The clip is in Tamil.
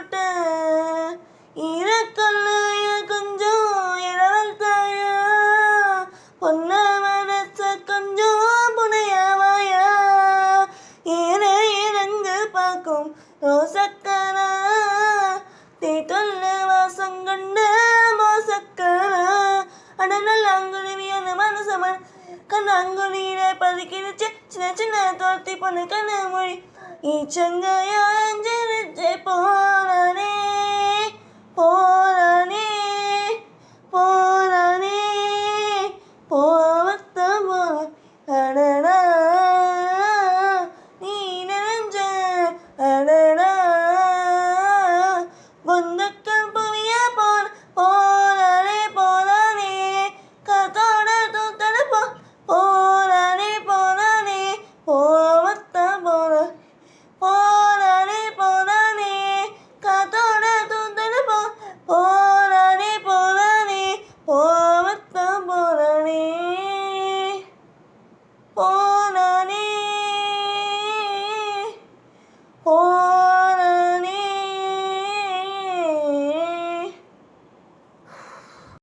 போட்ட ஈரக்கல்லைய கொஞ்சம் இரவல் தாயா பொன்ன மனச கொஞ்சம் புனையவாயா ஏன இறங்கு பார்க்கும் ரோசக்கரா தீ தொல்ல வாசம் கண்ட மோசக்கரா அடநல் அங்குருவியான மனசமன் கண்ணாங்குழியில பதுக்கிடுச்சு சின்ன சின்ன தோர்த்தி பொண்ணு கண்ணு மொழி ஈச்சங்கையா அஞ்சரிச்சு போனே